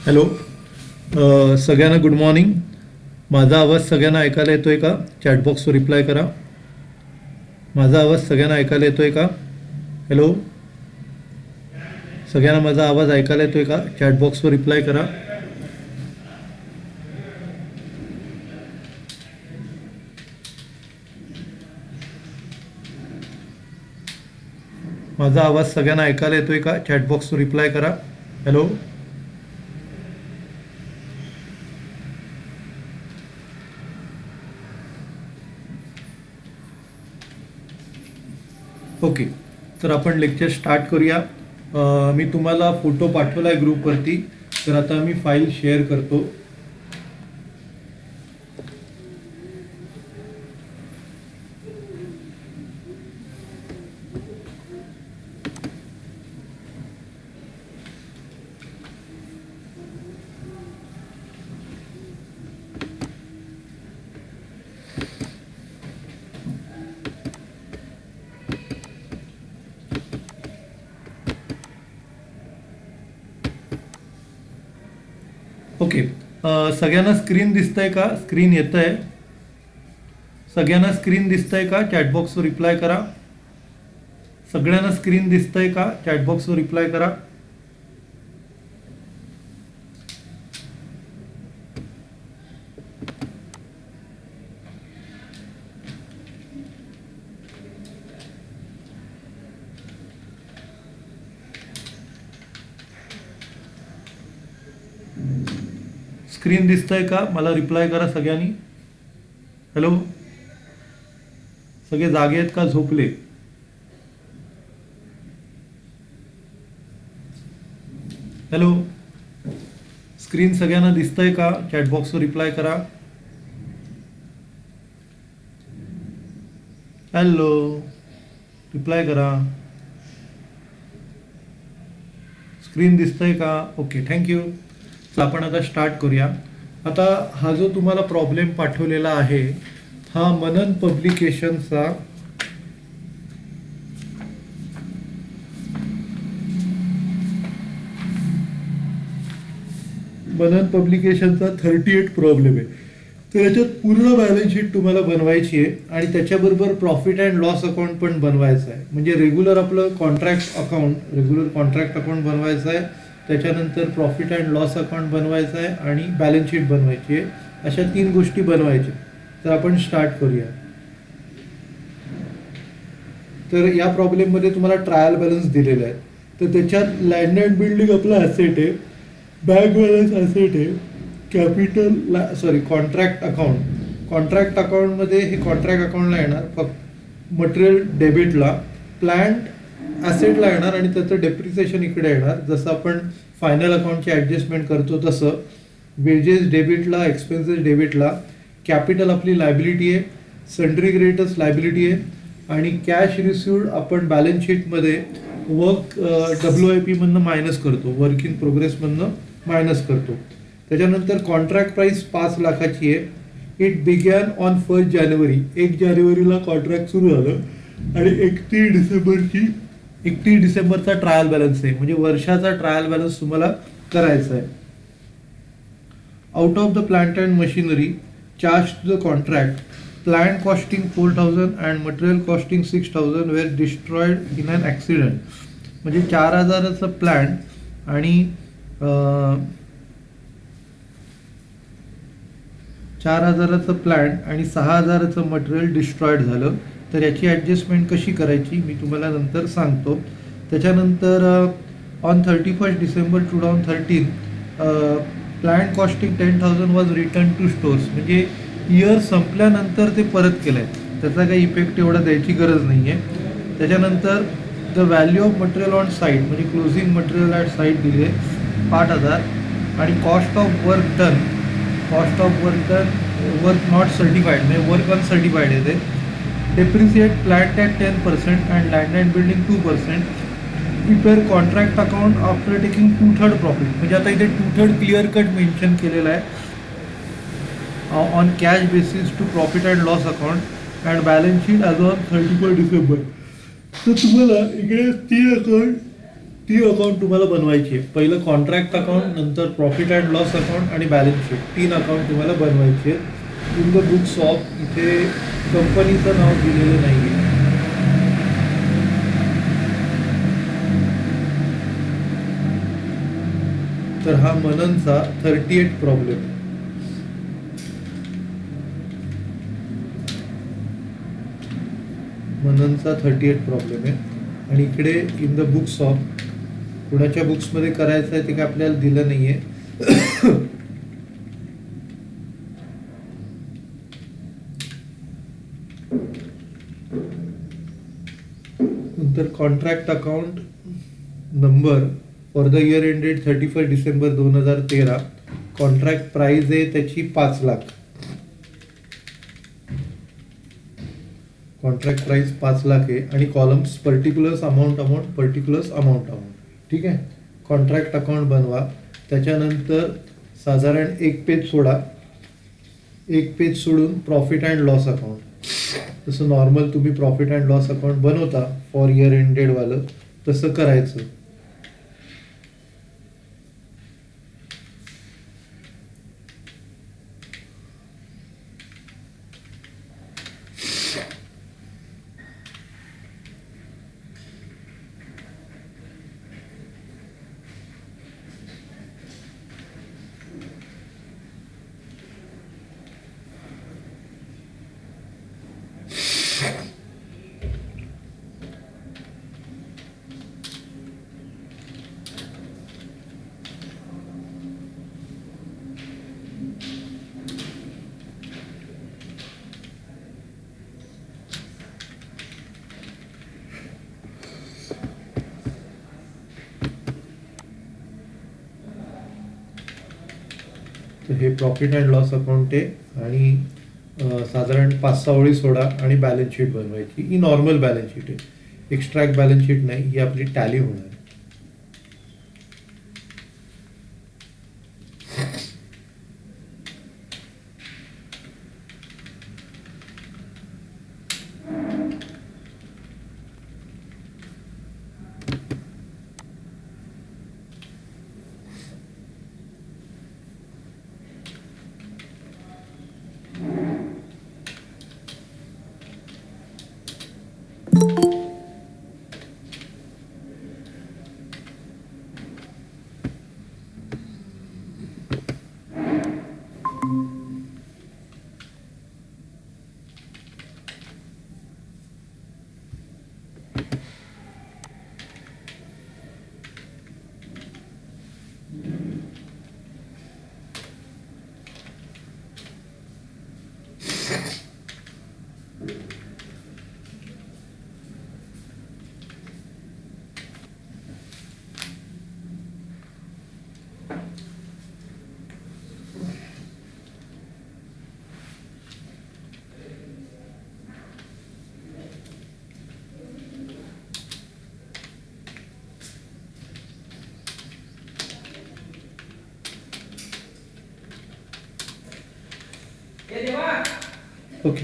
Hello. सगळ्यांना good morning. माझा आवाज सगळ्यांना ऐकायला येतोय का? चॅटबॉक्सवर रिप्लाय करा. माझा आवाज सगळ्यांना ऐकायला येतोय का? हॅलो. सगळ्यांना माझा आवाज ऐकायला येतोय का? चॅटबॉक्सवर रिप्लाय करा. माझा आवाज सगळ्यांना ऐकायला येतोय का? चॅटबॉक्सवर रिप्लाय करा. हॅलो. ओके, तर आपण लेक्चर स्टार्ट करूया. मी तुम्हाला फोटो पाठवला आहे ग्रुपवरती, तर आता मी फाईल शेअर करतो. ओके, सगळ्यांना स्क्रीन दिसतंय का? स्क्रीन येत आहे? सगळ्यांना स्क्रीन दिसतंय का? चॅटबॉक्सवर रिप्लाय करा. सगळ्यांना स्क्रीन दिसतंय का? चॅटबॉक्सवर रिप्लाय करा. स्क्रीन दिसतंय का? मला रिप्लाय करा सगळ्यांनी. हॅलो. सगळे जागे आहेत का झोपले? हॅलो. स्क्रीन सगळ्यांना दिसतंय का? चॅटबॉक्सवर रिप्लाय करा. हॅलो, रिप्लाय करा. स्क्रीन दिसतंय का? Okay, thank you. आपण आता स्टार्ट करूया. आता हा जो तुम्हाला प्रॉब्लेम पाठवलेला आहे, हा मनन पब्लिकेशनचा मनन पब्लिकेशनचा 38 प्रॉब्लेम आहे. तर याच्यात पूर्ण बॅलन्स शीट तुम्हाला बनवायची आहे आणि त्याच्याबरोबर प्रॉफिट अँड लॉस अकाउंट पण बनवायचं आहे. म्हणजे रेग्युलर आपलं कॉन्ट्रॅक्ट अकाउंट बनवायचं आहे, त्याच्यानंतर प्रॉफिट अँड लॉस अकाउंट बनवायचं आहे आणि बॅलन्स शीट बनवायची आहे. अशा 3 गोष्टी बनवायच्या. तर आपण स्टार्ट करूया. तर या प्रॉब्लेममध्ये तुम्हाला ट्रायल बॅलन्स दिलेला आहे. तर त्याच्यात लँड अँड बिल्डिंग आपला ॲसेट आहे, बँक बॅलन्स ॲसेट आहे, कॉन्ट्रॅक्ट अकाउंटमध्ये हे कॉन्ट्रॅक्ट अकाउंटला येणार, फक्त मटेरियल डेबिटला, प्लॅन्ट ॲसेटला येणार आणि त्याचं डेप्रिसिएशन इकडे येणार. जसं आपण फायनल अकाउंटची ॲडजस्टमेंट करतो तसं वेजेस डेबिटला, एक्सपेन्सेस डेबिटला, कॅपिटल आपली लायबिलिटी आहे, सन्ड्री क्रेडिटर्स लायबिलिटी आहे आणि कॅश रिसिव्ड आपण बॅलन्स शीटमध्ये वर्क WIP मधनं मायनस करतो, वर्क इन प्रोग्रेसमधनं मायनस करतो. त्याच्यानंतर कॉन्ट्रॅक्ट प्राईस 5 लाखाची आहे. इट बिगॅन ऑन 1 जानेवारी. 1 जानेवारीला कॉन्ट्रॅक्ट सुरू झालं आणि 31 डिसेंबरचा ट्रायल बॅलन्स आहे. म्हणजे वर्षाचा ट्रायल बॅलन्स तुम्हाला करायचा आहे. Out of the plant and machinery charge to the contract, plant costing 4,000 and material costing 6,000 were destroyed in an accident. म्हणजे 4,000चं प्लांट आणि 4,000चं प्लांट आणि 6,000चं मटेरियल डिस्ट्रॉयड झालं. तर याची ॲडजस्टमेंट कशी करायची मी तुम्हाला नंतर सांगतो. त्याच्यानंतर on 31 December 2013 plant costing 10,000 was return to stores. म्हणजे इयर संपल्यानंतर ते परत केलं आहे, त्याचा काही इफेक्ट एवढा द्यायची गरज नाही आहे. त्याच्यानंतर the value of material on site, म्हणजे क्लोजिंग मटेरियल ॲट साईट दिले 5,000 आणि cost of work done work not certified, म्हणजे वर्क अनसर्टिफाईड आहे ते. Depreciate plant at 10% and land and building 2%. Prepare contract account after taking 2/3 profit. म्हणजे आता इथे 2/3 clear cut mention केलेलं आहे. On cash basis to profit and loss account and balance sheet as on 31 December. तर तुम्हाला इकडे 3 अकाउंट ती अकाउंट तुम्हाला बनवायची आहे. पहिलं कॉन्ट्रॅक्ट अकाउंट, नंतर प्रॉफिट अँड लॉस अकाउंट आणि बॅलन्स शीट, 3 अकाउंट तुम्हाला बनवायचे आहेत. इन द बुक्स ऑफ इथे कंपनीचं नाव दिलेलं नाही आहे. तर हा मननचा 38 प्रॉब्लेम. मननचा 38 प्रॉब्लेम आहे. आणि इकडे इन द बुक्स ऑफ कुणाच्या बुक्समध्ये करायचं आहे ते काय आपल्याला दिलं नाही आहे. नंतर contract account number for the year ended 31 December 2013. Contract price आहे त्याची 5 लाख. कॉन्ट्रॅक्ट प्राइस 5 लाख आहे आणि columns particulars amount amount particulars amount amount. ठीक आहे. कॉन्ट्रॅक्ट अकाउंट बनवा. त्याच्यानंतर साधारण एक पेज सोडा. एक पेज सोडून प्रॉफिट अँड लॉस अकाउंट. जसं नॉर्मल तुम्ही प्रॉफिट अँड लॉस अकाउंट बनवता फॉर इयर एंडेडवालं तसं करायचं. तर हे प्रॉफिट अँड लॉस अकाउंट आहे आणि साधारण 5-6 ओळी सोडा आणि बॅलन्स शीट बनवायची. ही नॉर्मल बॅलन्स शीट आहे, एक्स्ट्रॅक्ट बॅलन्स शीट नाही. ही आपली टॅली होणार आहे. ओके.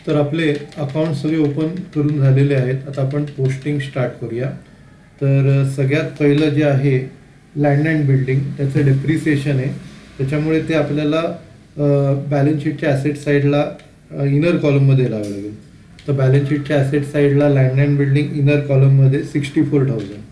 तर आपले अकाउंट सगळे ओपन करून झालेले आहेत. आता आपण पोस्टिंग स्टार्ट करूया. तर सगळ्यात पहिलं जे आहे लँड अँड बिल्डिंग, त्याचं डेप्रिसिएशन आहे. त्याच्यामुळे ते आपल्याला बॅलन्स शीटच्या ॲसेट साईडला इनर कॉलममध्ये लावावं लागेल. तर बॅलन्स शीटच्या ॲसेट साईडला लँड अँड बिल्डिंग इनर कॉलममध्ये 64,000.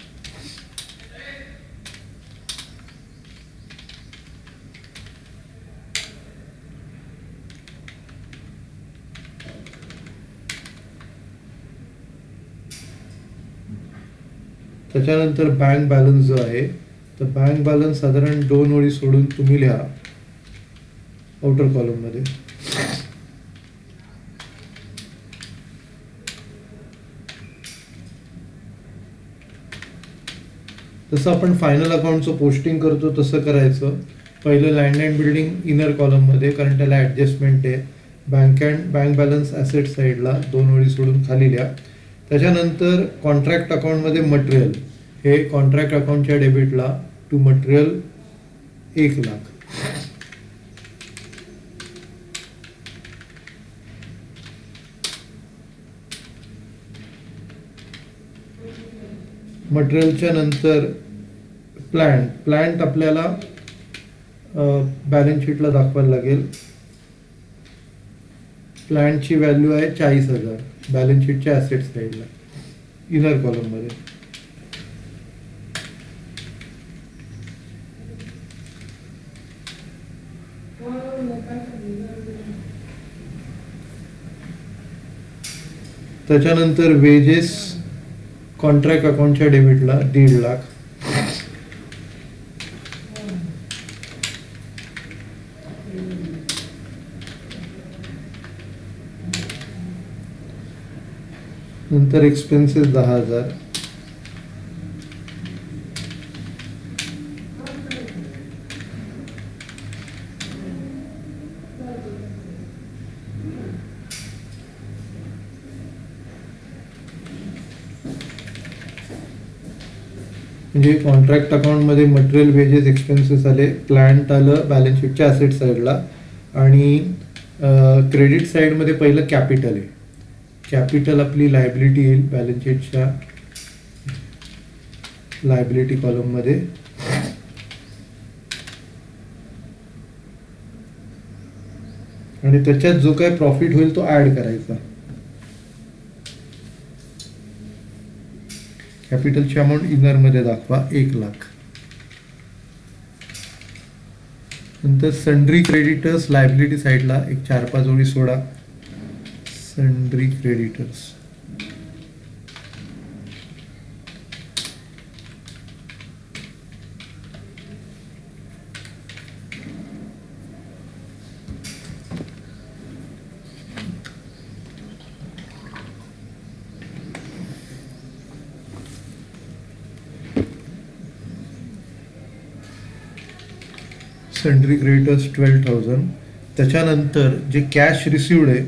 त्याच्यानंतर बँक बॅलन्स जो आहे, तर बँक बॅलन्स साधारण 2 ओळी सोडून तुम्ही लिहा आउटर कॉलममध्ये. तसं आपण फायनल अकाउंटचं पोस्टिंग करतो तसं करायचं. पहिलं लँड अँड बिल्डिंग इनर कॉलममध्ये, कारण त्याला ॲडजस्टमेंट आहे. बँक बॅलन्स ॲसेट साईडला 2 ओळी सोडून खाली लिहा. त्याच्यानंतर कॉन्ट्रॅक्ट अकाउंटमध्ये मटेरियल, हे कॉन्ट्रॅक्ट अकाउंटच्या डेबिटला टू मटेरियल 1 लाख. मटेरियलच्या नंतर प्लांट आपल्याला बॅलन्स शीटला दाखवायला लागेल. प्लांटची व्हॅल्यू आहे 40,000 बॅलन्स शीटच्या ॲसेट साईडला इनर कॉलममध्ये. त्याच्यानंतर वेजेस कॉन्ट्रॅक्ट अकाउंटच्या डेबिटला 1.5 लाख. नंतर एक्सपेन्सेस 10,000. म्हणजे कॉन्ट्रॅक्ट अकाउंटमध्ये मटेरियल वेजेस एक्सपेन्सेस आले, प्लांट आलं बॅलन्स शीटच्या ॲसेट साईडला, आणि क्रेडिट साईडमध्ये पहिलं कॅपिटल आहे. कॅपिटल आपली लायबिलिटी येईल बॅलन्स शीटच्या लायबिलिटी कॉलममध्ये. आणि त्याच्यात जो काय प्रॉफिट होईल तो ऍड करायचा. कॅपिटलची अमाऊंट इनरमध्ये दाखवा 1 लाख. नंतर सन्ड्री क्रेडिटर्स लायबिलिटी साईडला एक 4-5 ओळी सोडा. Sundry creditors sundry creditors 12,000. त्याच्यानंतर जे कॅश रिसिव्ड आहे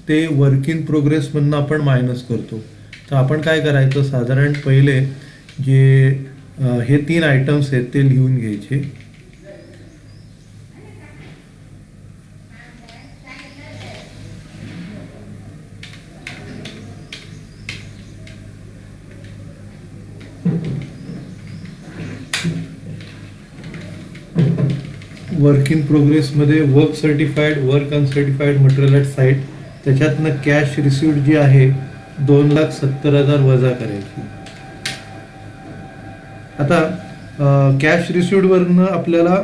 ते वर्क इन प्रोग्रेसमधनं आपण मायनस करतो. तर आपण काय करायचं, साधारण पहिले जे हे 3 आयटम्स आहेत ते लिहून घ्यायचे. वर्क इन प्रोग्रेसमध्ये work certified, work uncertified, material at site, त्याच्यातनं कॅश रिसिव्ड जी आहे 2,70,000 वजा करायची. आता कॅश रिसिव्डवरनं आपल्याला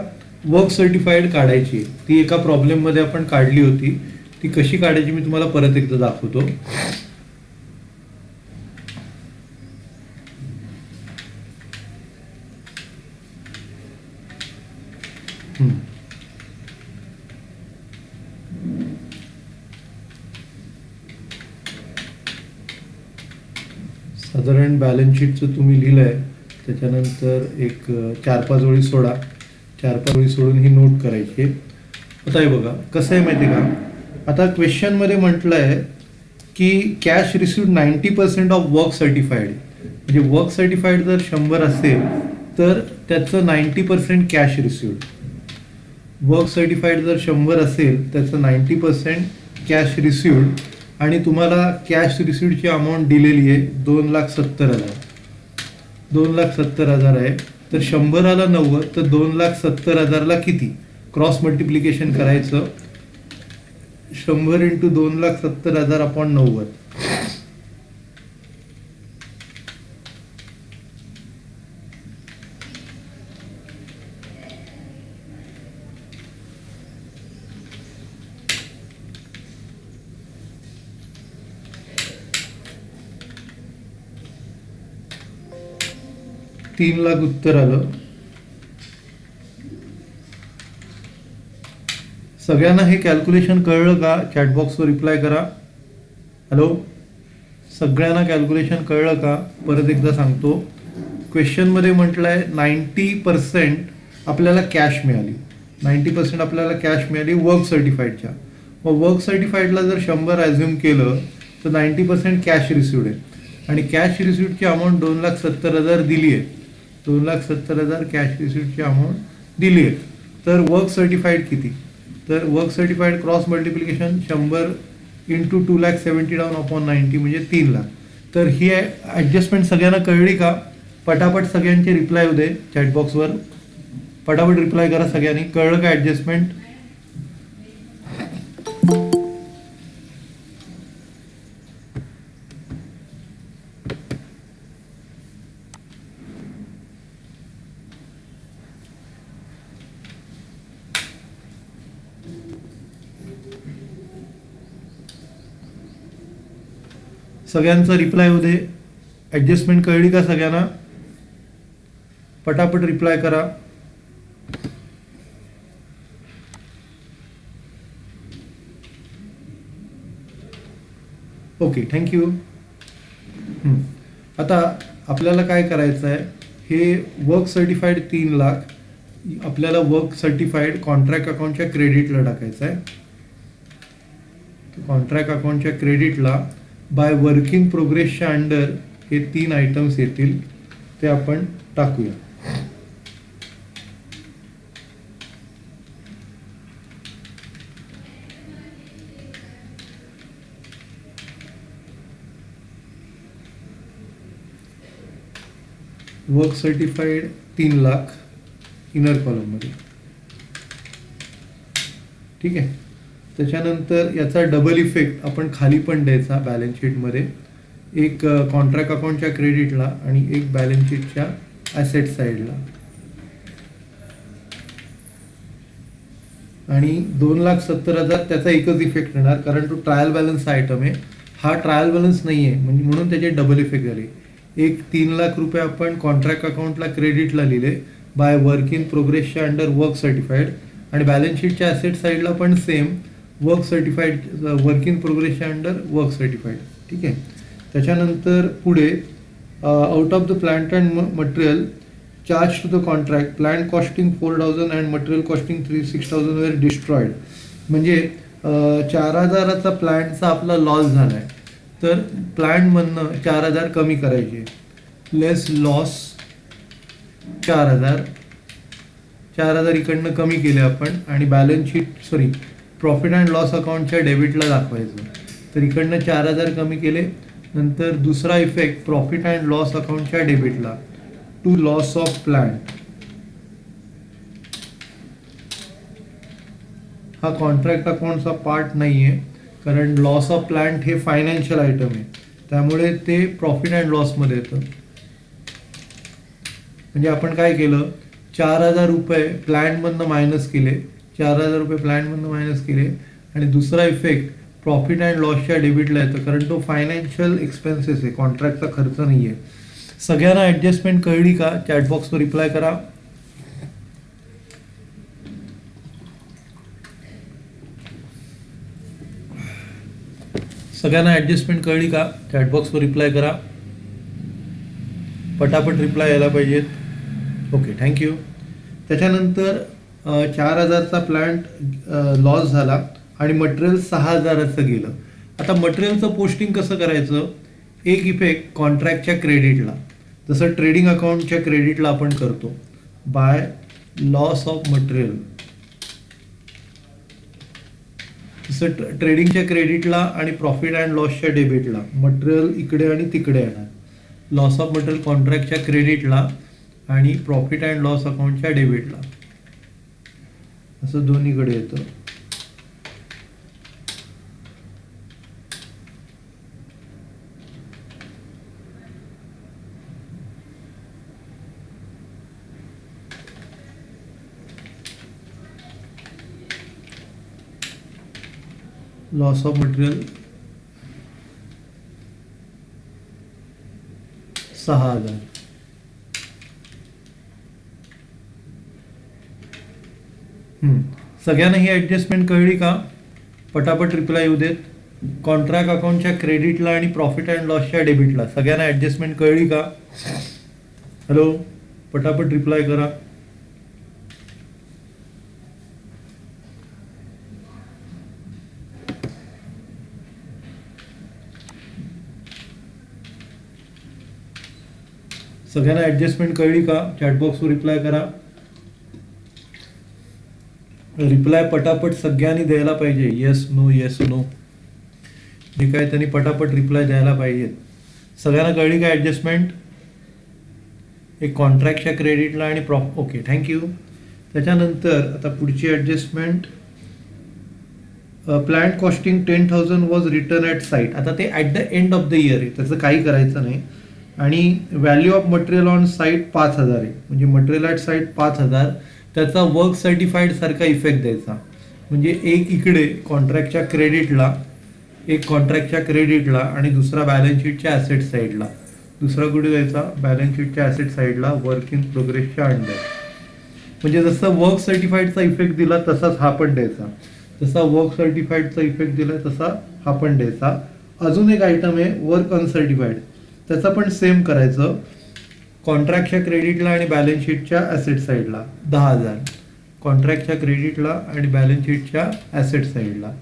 वर्क सर्टिफाईड काढायची. ती एका प्रॉब्लेममध्ये आपण काढली होती. ती कशी काढायची मी तुम्हाला परत एकदा दाखवतो. साधारण बॅलन्स शीटचं तुम्ही लिहिलं आहे, त्याच्यानंतर एक 4-5 ओळी सोडा. 4-5 ओळी सोडून ही नोट करायची. आता हे बघा कसं आहे माहिती आहे का, आता क्वेश्चनमध्ये म्हटलं आहे की cash received 90% of work certified. म्हणजे वर्क सर्टिफाईड जर 100 असेल तर त्याचं 90% कॅश रिसिव्ड. वर्क सर्टिफाईड जर 100 असेल त्याचं 90% कॅश रिसिव्ड. आणि तुम्हाला कॅश रिसिव्डची अमाऊंट दिलेली आहे 2,70,000. 2,70,000 आहे. तर 100ला 90, तर 2,70,000ला किती, क्रॉस मल्टिप्लिकेशन करायचं. 100 × 2,70,000 अपॉन 90. तीन लाख उत्तर आलं. सगळ्यांना हे कॅल्क्युलेशन कळलं का? चॅटबॉक्सवर रिप्लाय करा. हॅलो, सगळ्यांना कॅल्क्युलेशन कळलं का? परत एकदा सांगतो. क्वेश्चनमध्ये म्हटलं आहे 90% आपल्याला कॅश मिळाली. 90% आपल्याला कॅश मिळाली वर्क सर्टिफाईडच्या. मग वर्क सर्टिफाईडला जर 100 ॲझ्युम केलं तर 90% कॅश रिसिव्ड आहे. आणि कॅश रिसिव्डची अमाऊंट 2,70,000 दिली आहे. 2,70,000 कॅश रिसिव्डची अमाऊंट दिली आहे. तर वर्क सर्टिफाईड किती? तर work certified cross multiplication 100 × 2,70,000 upon 90 म्हणजे 3 लाख. तर ही ॲडजस्टमेंट सगळ्यांना कळली का? पटापट सगळ्यांचे रिप्लाय होऊ दे चॅटबॉक्सवर. पटापट रिप्लाय करा सगळ्यांनी. कळलं का ऍडजस्टमेंट? सगळ्यांचा रिप्लाय होऊ दे. ऍडजस्टमेंट कळली का सगळ्यांना? पटापट रिप्लाय करा. Okay, thank you. आता आपल्याला काय करायचं आहे, हे वर्क सर्टिफाईड 3,00,000 आपल्याला वर्क सर्टिफाईड कॉन्ट्रॅक्ट अकाउंटच्या क्रेडिटला टाकायचं आहे. कॉन्ट्रॅक्ट अकाउंटच्या क्रेडिटला बाय वर्किंग प्रोग्रेसच्या अंडर हे 3 आयटम्स येतील, ते आपण टाकूया. वर्क सर्टिफाईड 3,00,000 इनर कॉलममध्ये. ठीक आहे. त्याच्यानंतर याचा डबल इफेक्ट आपण खाली पण द्यायचा बॅलन्स शीटमध्ये, एक कॉन्ट्रॅक्ट अकाउंटच्या क्रेडिटला आणि एक बॅलन्स शीटच्या ॲसेट साईडला. आणि 2,70,000 त्याचा एकच इफेक्ट येणार, कारण तो ट्रायल बॅलन्स आयटम आहे. हा ट्रायल बॅलन्स नाही आहे, म्हणजे म्हणून त्याचे डबल इफेक्ट झाले. एक 3,00,000 रुपये आपण कॉन्ट्रॅक्ट अकाउंटला क्रेडिटला लिहिले बाय वर्क इन प्रोग्रेसच्या अंडर वर्क सर्टिफाईड, आणि बॅलन्स शीटच्या ॲसेट साईडला पण same work certified, work in प्रोग्रेसच्या अंडर वर्क सर्टिफाईड. ठीक आहे. त्याच्यानंतर पुढे out of the plant and material charged to the contract plant costing 4,000 and material costing 6,000 were destroyed. म्हणजे 4,000चा प्लांटचा आपला लॉस झाला आहे, तर प्लांटमधनं 4,000 कमी करायचे. लेस लॉस 4,000 इकडनं कमी केले आपण, आणि balance sheet profit and loss अकाउंटच्या डेबिटला दाखवायचं. तर इकडनं 4,000 कमी केले. नंतर दुसरा इफेक्ट प्रॉफिट अँड लॉस अकाउंटच्या डेबिटला टू लॉस ऑफ प्लांट. हा कॉन्ट्रॅक्ट अकाउंटचा पार्ट नाही आहे, कारण लॉस ऑफ प्लांट हे फायनान्शियल आयटम आहे, त्यामुळे ते प्रॉफिट अँड लॉसमध्ये येतं. म्हणजे आपण काय केलं, 4,000 रुपये प्लॅनमधनं मायनस केले, 4,000 रुपये प्लॅनमधनं मायनस केले, आणि दुसरा इफेक्ट प्रॉफिट अँड लॉसच्या डेबिटला येतं, कारण तो फायनान्शियल एक्सपेन्सेस आहे, कॉन्ट्रॅक्टचा खर्च नाही आहे. सगळ्यांना ॲडजस्टमेंट कळली का? चॅटबॉक्सवर रिप्लाय करा. सगळ्यांना ॲडजस्टमेंट कळली का? चॅटबॉक्सवर रिप्लाय करा. पटापट रिप्लाय यायला पाहिजेत. Okay, thank you. त्याच्यानंतर 4,000चा प्लांट लॉस झाला आणि मटेरियल 6,000चं गेलं. आता मटेरियलचं पोस्टिंग कसं करायचं? एक इफेक्ट कॉन्ट्रॅक्टच्या क्रेडिटला, जसं ट्रेडिंग अकाउंटच्या क्रेडिटला आपण करतो बाय लॉस ऑफ मटेरियल, तसं ट्रेडिंगच्या क्रेडिटला आणि प्रॉफिट अँड लॉसच्या डेबिटला मटेरियल इकडे आणि तिकडे येणार. लॉस ऑफ मटेरियल कॉन्ट्रॅक्टच्या क्रेडिटला आणि प्रॉफिट अँड लॉस अकाउंटच्या डेबिटला, असं दोन्हीकडे येतं. Loss of material 6,000. सगळ्यांना ही ॲडजस्टमेंट कळली का? पटापट रिप्लाय येऊ देत. कॉन्ट्रॅक्ट अकाउंटच्या क्रेडिटला आणि प्रॉफिट अँड लॉसच्या डेबिटला सगळ्यांना ॲडजस्टमेंट कळली का? हॅलो, पटापट रिप्लाय करा. सगळ्यांना ॲडजस्टमेंट कळली का? चॅटबॉक्सवर रिप्लाय करा. रिप्लाय पटापट सगळ्यांनी द्यायला पाहिजे. येस नो, येस नो, जे काय त्यांनी पटापट रिप्लाय द्यायला पाहिजेत. सगळ्यांना कळली का ॲडजस्टमेंट? एक कॉन्ट्रॅक्टच्या क्रेडिटला आणि ओके थँक्यू. त्याच्यानंतर आता पुढची adjustment, plan costing 10,000 was return at site. आता ते at the end of the year आहे, त्याचं काही करायचं नाही. आणि value of material on site 5,000 आहे, म्हणजे मटेरियल ॲट साईट 5,000, त्याचा वर्क सर्टिफाईड सारखा इफेक्ट द्यायचा. म्हणजे एक इकडे कॉन्ट्रॅक्टच्या क्रेडिटला, एक कॉन्ट्रॅक्टच्या क्रेडिटला आणि दुसरा बॅलन्स शीटच्या ॲसेट साईडला. दुसरा कुठे द्यायचा? बॅलन्स शीटच्या ॲसेट साईडला वर्क इन प्रोग्रेसच्या अंडर. म्हणजे जसं वर्क सर्टिफाईडचा इफेक्ट दिला तसाच हा पण द्यायचा. जसा वर्क सर्टिफाईडचा इफेक्ट दिला तसा हा पण द्यायचा. अजून एक आयटम आहे वर्क अनसर्टिफाईड, त्याचा पण सेम करायचं. कॉन्ट्रॅक्टच्या क्रेडिटला आणि बॅलन्स शीटच्या ॲसेट साईडला 10,000, कॉन्ट्रॅक्टच्या क्रेडिटला आणि बॅलन्स शीटच्या ॲसेट साईडला.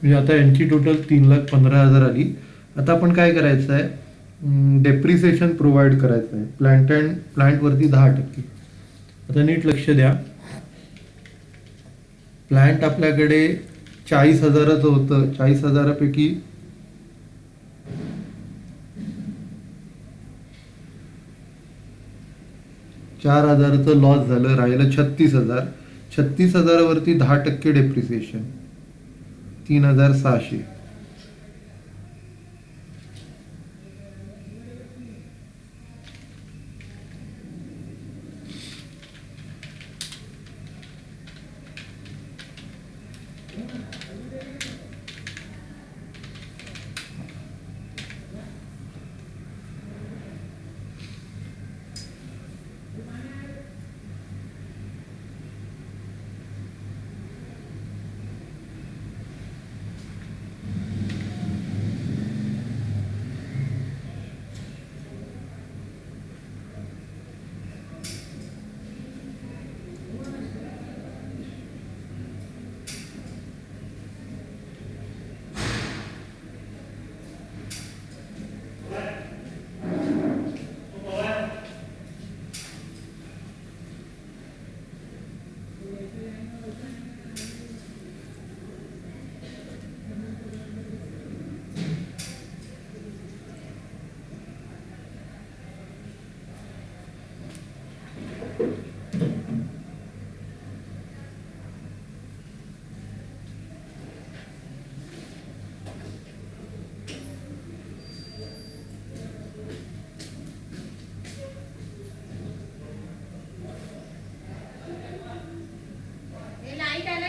म्हणजे आता यांची टोटल 3,15,000 आली. आता आपण काय करायचं आहे? डेप्रिसिएशन प्रोव्हाइड करायचं आहे प्लांटवरती 10%. आता नीट लक्ष द्या. प्लांट आपल्याकडे 40,000चं होतं. 40,000पैकी 4,000चं लॉस झालं, राहिलं 36,000. 36,000वरती 10% डेप्रिसिएशन 3,600.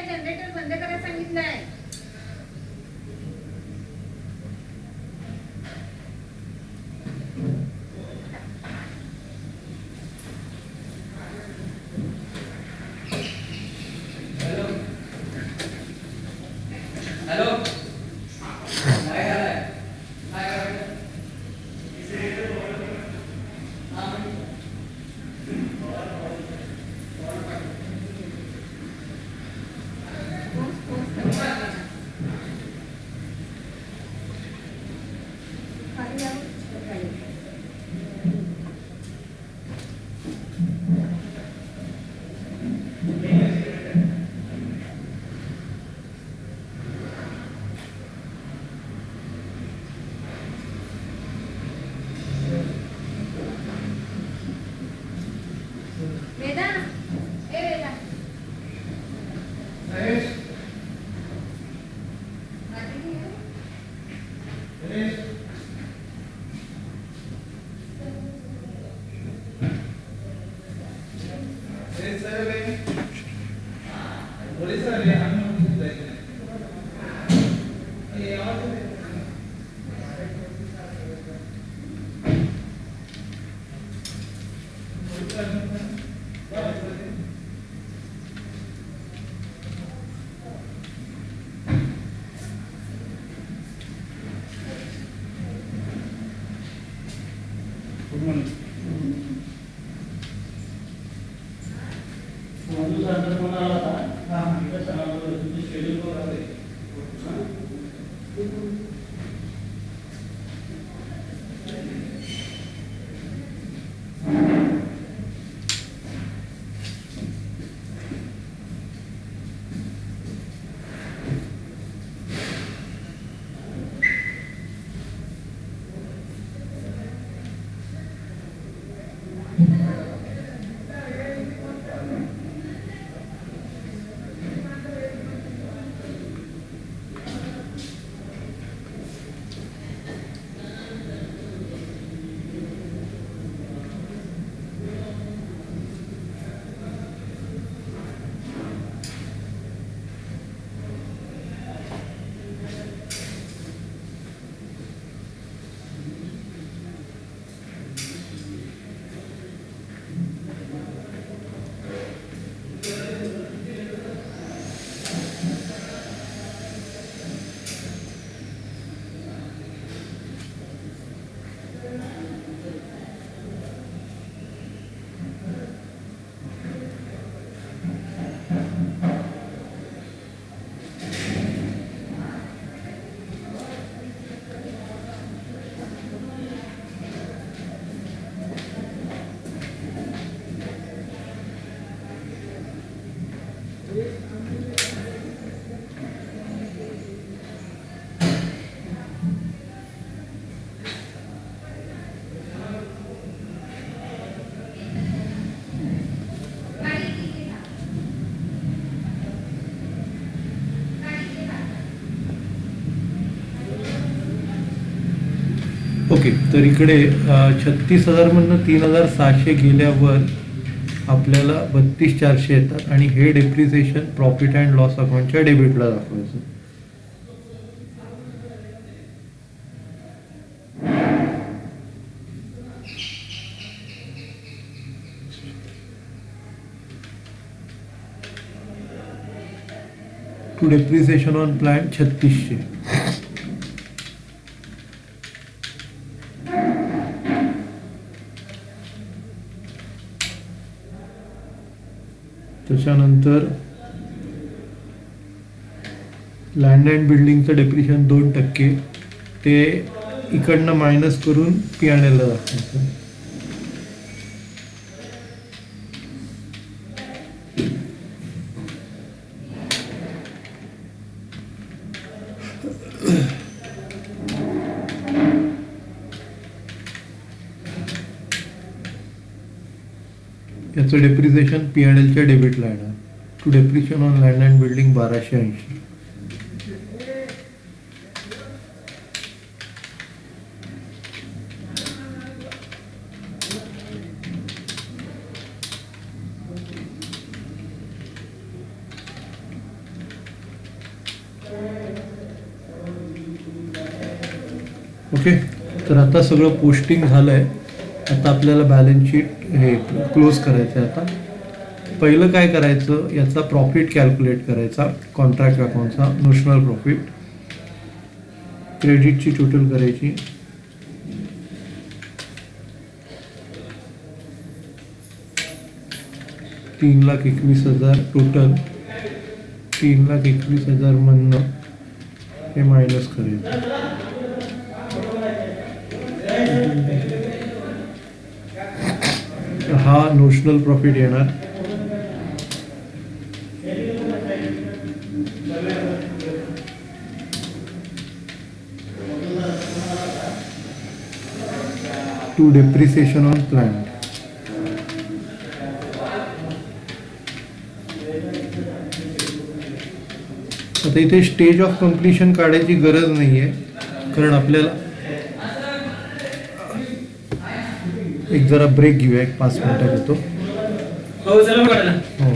जनरेटर बंद करायला सांगितलंय. वेदा, ए वेदा. ओके, तर इकडे 36,000 मधनं 3,700 गेल्यावर आपल्याला 32,400 येतात आणि हे डेप्रिसिएशन प्रॉफिट अँड लॉस अकाउंटच्या डेबिटला दाखवायचं. To depreciation on plant 3600. त्याच्यानंतर लँड अँड बिल्डिंगचं डेप्रिशिएशन 2%, ते इकडनं मायनस करून P&L ला दाखवायचं. याचं डेप्रिसिएशन P&Lच्या डेबिटला येणार. To depreciation on land and building 1280. Okay, तर आता सगळं पोस्टिंग झालंय. आता आपल्याला बॅलन्स शीट हे क्लोज करायचं आहे. आता पहिलं काय करायचं, याचा प्रॉफिट कॅल्क्युलेट करायचा, कॉन्ट्रॅक्ट अकाउंटचा नोशनल प्रॉफिट. क्रेडिटची टोटल करायची. $3,21,000 टोटल. 3,21,000 मधनं हे मायनस करायचं. हा नोशनल प्रॉफिट येणार. To depreciation on plant. आता इथे स्टेज ऑफ कम्प्लिशन काढायची गरज नाहीये, कारण आपल्याला एक जरा ब्रेक घेऊया, एक 5 मिनिटं घेतो. हो चला बघा. हो.